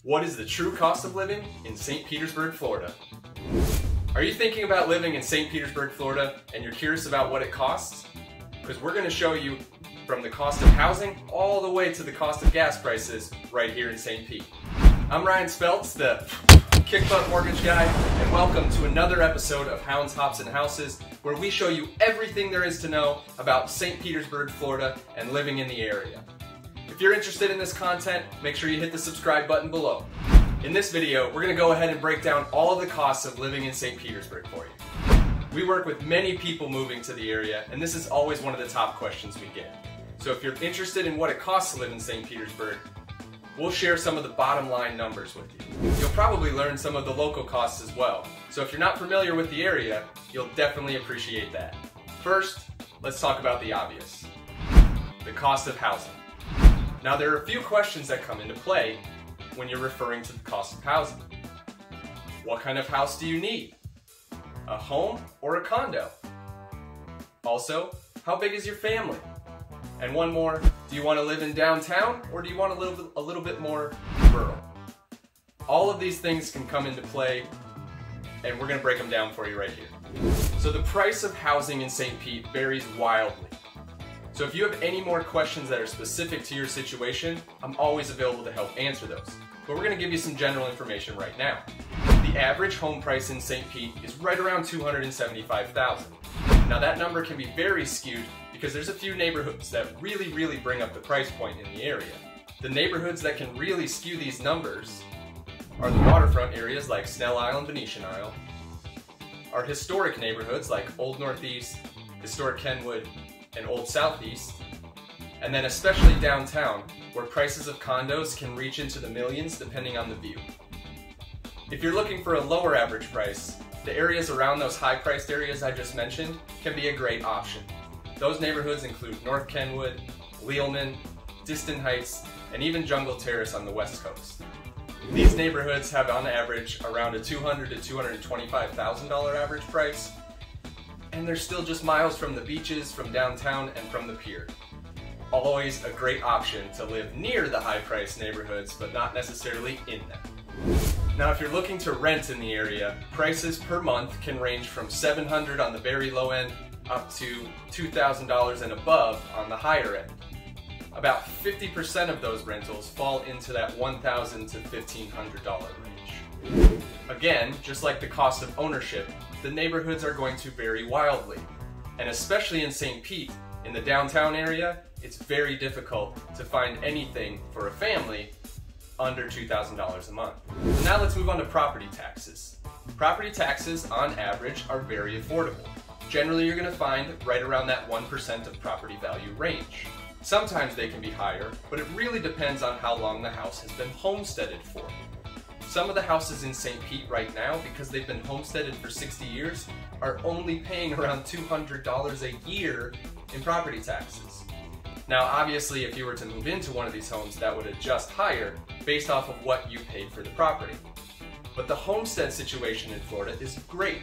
What is the true cost of living in St. Petersburg, Florida? Are you thinking about living in St. Petersburg, Florida, and you're curious about what it costs? Because we're going to show you from the cost of housing all the way to the cost of gas prices right here in St. Pete. I'm Ryan Speltz, the kick-butt mortgage guy, and welcome to another episode of Hounds, Hops, and Houses, where we show you everything there is to know about St. Petersburg, Florida, and living in the area. If you're interested in this content, make sure you hit the subscribe button below. In this video, we're going to go ahead and break down all of the costs of living in St. Petersburg for you. We work with many people moving to the area, and this is always one of the top questions we get. So if you're interested in what it costs to live in St. Petersburg, we'll share some of the bottom line numbers with you. You'll probably learn some of the local costs as well. So if you're not familiar with the area, you'll definitely appreciate that. First, let's talk about the obvious. The cost of housing. Now there are a few questions that come into play when you're referring to the cost of housing. What kind of house do you need? A home or a condo? Also, how big is your family? And one more, do you want to live in downtown or do you want to live a little bit more rural? All of these things can come into play, and we're going to break them down for you right here. So the price of housing in St. Pete varies wildly. So if you have any more questions that are specific to your situation, I'm always available to help answer those. But we're going to give you some general information right now. The average home price in St. Pete is right around $275,000. Now that number can be very skewed because there's a few neighborhoods that really bring up the price point in the area. The neighborhoods that can really skew these numbers are the waterfront areas like Snell Isle and Venetian Isle, our historic neighborhoods like Old Northeast, Historic Kenwood, and Old Southeast, and then especially downtown, where prices of condos can reach into the millions depending on the view. If you're looking for a lower average price, the areas around those high-priced areas I just mentioned can be a great option. Those neighborhoods include North Kenwood, Lealman, Diston Heights, and even Jungle Terrace on the West Coast. These neighborhoods have on average around a $200,000 to $225,000 average price, and they're still just miles from the beaches, from downtown, and from the pier. Always a great option to live near the high-priced neighborhoods, but not necessarily in them. Now, if you're looking to rent in the area, prices per month can range from $700 on the very low end up to $2,000 and above on the higher end. About 50% of those rentals fall into that $1,000 to $1,500 range. Again, just like the cost of ownership, the neighborhoods are going to vary wildly. And especially in St. Pete, in the downtown area, it's very difficult to find anything for a family under $2,000 a month. So now let's move on to property taxes. Property taxes, on average, are very affordable. Generally, you're going to find right around that 1% of property value range. Sometimes they can be higher, but it really depends on how long the house has been homesteaded for. Some of the houses in St. Pete right now, because they've been homesteaded for 60 years, are only paying around $200 a year in property taxes. Now, obviously, if you were to move into one of these homes, that would adjust higher based off of what you paid for the property. But the homestead situation in Florida is great.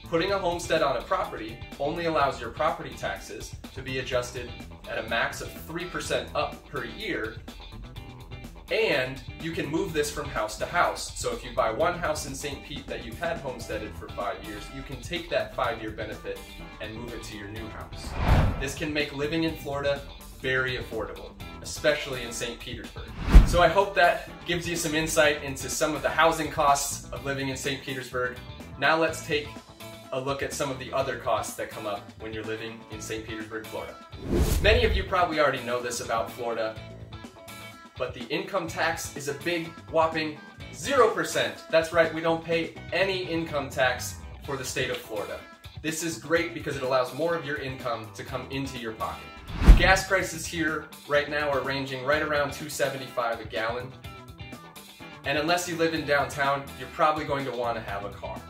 Putting a homestead on a property only allows your property taxes to be adjusted at a max of 3% up per year, and you can move this from house to house. So if you buy one house in St. Pete that you've had homesteaded for 5 years, you can take that 5-year benefit and move it to your new house. This can make living in Florida very affordable, especially in St. Petersburg. So I hope that gives you some insight into some of the housing costs of living in St. Petersburg. Now let's take a look at some of the other costs that come up when you're living in St. Petersburg, Florida. Many of you probably already know this about Florida, but the income tax is a big, whopping 0%. That's right, we don't pay any income tax for the state of Florida. This is great because it allows more of your income to come into your pocket. Gas prices here right now are ranging right around $2.75 a gallon. And unless you live in downtown, you're probably going to want to have a car.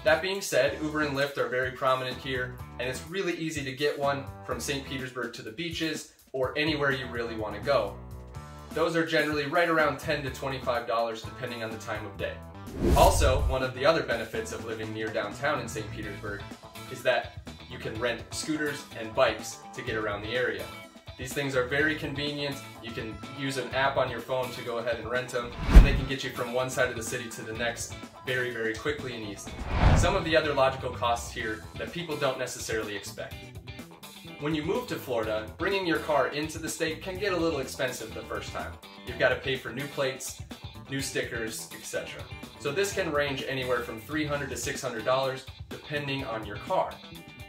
That being said, Uber and Lyft are very prominent here, and it's really easy to get one from St. Petersburg to the beaches or anywhere you really want to go. Those are generally right around $10 to $25 depending on the time of day. Also, one of the other benefits of living near downtown in St. Petersburg is that you can rent scooters and bikes to get around the area. These things are very convenient. You can use an app on your phone to go ahead and rent them, and they can get you from one side of the city to the next very, very quickly and easily. Some of the other logical costs here that people don't necessarily expect. When you move to Florida, bringing your car into the state can get a little expensive the first time. You've got to pay for new plates, new stickers, etc. So this can range anywhere from $300 to $600 depending on your car.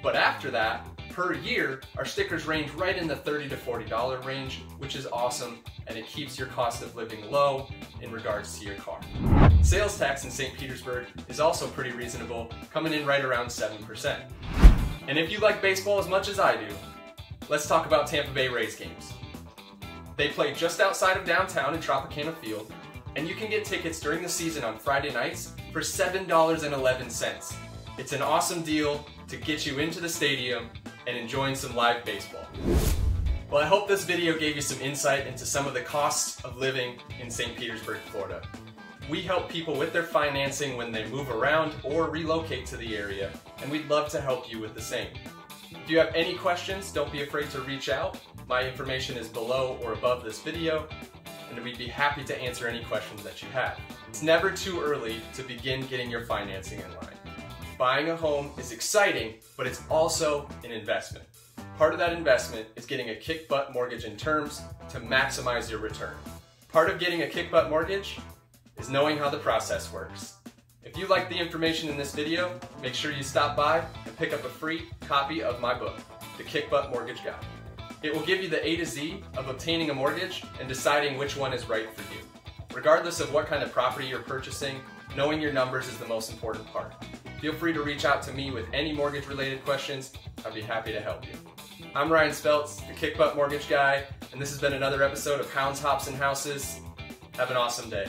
But after that, per year, our stickers range right in the $30 to $40 range, which is awesome, and it keeps your cost of living low in regards to your car. Sales tax in St. Petersburg is also pretty reasonable, coming in right around 7%. And if you like baseball as much as I do, let's talk about Tampa Bay Rays games. They play just outside of downtown in Tropicana Field, and you can get tickets during the season on Friday nights for $7.11. It's an awesome deal to get you into the stadium and enjoying some live baseball. Well, I hope this video gave you some insight into some of the costs of living in St. Petersburg, Florida. We help people with their financing when they move around or relocate to the area, and we'd love to help you with the same. If you have any questions, don't be afraid to reach out. My information is below or above this video, and we'd be happy to answer any questions that you have. It's never too early to begin getting your financing in line. Buying a home is exciting, but it's also an investment. Part of that investment is getting a kick-butt mortgage in terms to maximize your return. Part of getting a kick-butt mortgage is knowing how the process works. If you like the information in this video, make sure you stop by and pick up a free copy of my book, The Kick-Butt Mortgage Guide. It will give you the A to Z of obtaining a mortgage and deciding which one is right for you. Regardless of what kind of property you're purchasing, knowing your numbers is the most important part. Feel free to reach out to me with any mortgage-related questions. I'd be happy to help you. I'm Ryan Speltz, the Kick-Butt Mortgage Guy, and this has been another episode of Hounds, Hops, and Houses. Have an awesome day.